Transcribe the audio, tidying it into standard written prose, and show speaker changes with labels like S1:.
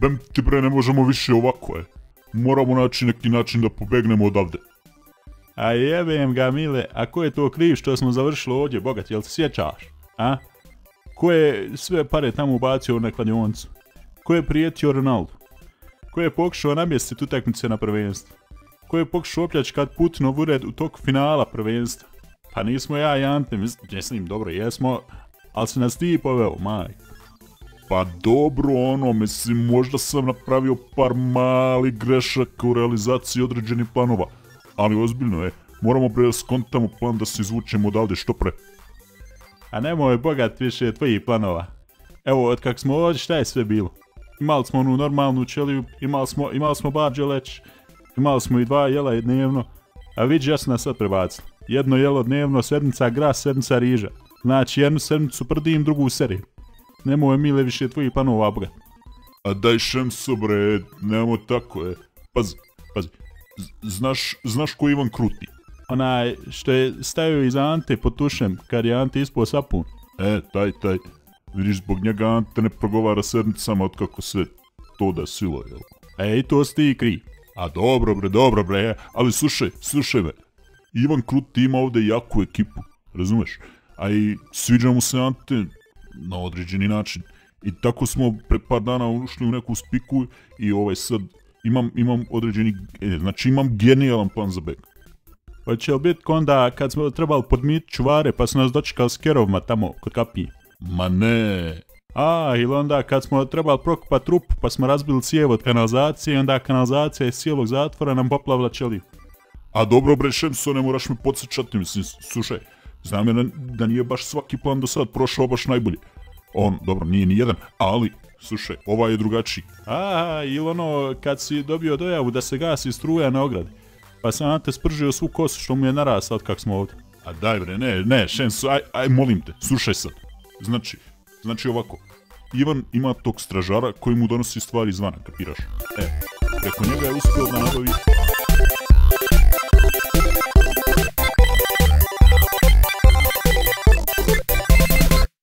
S1: Bem ti bre, ne možemo više ovako, Moramo naći neki način da pobegnemo odavde.
S2: A jebem ga, Mile, a ko je to kriv što smo završili ovdje, bogat, jel se sjećaš, a? Ko je sve pare tamo ubacio na kladioncu? Ko je prijetio Ronaldu? Ko je pokušao namjestiti utakmice na prvenstvu? Ko je pokušao opljačkat Putinov ured u toku finala prvenstva? Pa nismo ja i Ante, mislim, dobro, jesmo, ali si nas ti poveo, majko.
S1: Pa dobro, mislim, možda sam napravio par malih grešaka u realizaciji određenih planova, ali ozbiljno moramo bre skontamo plan da se izvučemo odavde što pre.
S2: A nemoj bogat više tvojih planova. Evo, od kak smo ovdje, šta je sve bilo? Imali smo onu normalnu ćeliju, imali smo bar đeleć, imali smo i 2 jela dnevno, a vidi ja sam nas sad prebacili. 1 jelo dnevno, sedmica gras, sedmica riža. Znači, jednu sedmicu prdim, drugu seriju. Nemoj, Mile, više tvojih planova, bogat.
S1: A daj šemso bre, nemamo tako, Pazi, znaš ko je Ivan Kruti?
S2: Onaj što je stajao iza Ante pod tušem, kad je Ante ispao sapun.
S1: Taj. Vidiš, zbog njega Ante ne progovara sedmicama od kako se to desilo, jel?
S2: I to si ti kriv.
S1: A dobro bre, ali slušaj me. Ivan Kruti ima ovdje jaku ekipu, razumeš? A i sviđa mu se Ante na određeni način. I tako smo pre par dana ušli u neku spiku i sad imam određeni, znači imam genijalan plan za beg.
S2: Pa će li biti onda kad smo trebali podmiti čuvare pa su nas dočekali s kerovima tamo kod kapije?
S1: Ma ne.
S2: Ili onda kad smo trebali prokupat trup pa smo razbili cijev od kanalizacije i onda kanalizacija iz cijelog zatvora nam poplavila ćeliju.
S1: A dobro bre šemso, ne moraš me podsjećati, mislim, slušaj, znam ja da nije baš svaki plan do sad prošao baš najbolje. Dobro, nije ni jedan, ali, slušaj, ovaj je drugačiji.
S2: Ili kad si dobio dojavu da se gasi struja na ogradi, pa sam Ante spržio svu kosu što mu je narasla od kak smo ovdje.
S1: A daj bre, ne, šemso, aj molim te, slušaj sad. Znači ovako, Ivan ima tog stražara koji mu donosi stvari izvana, kapiraš? Preko njega je uspio da nabavi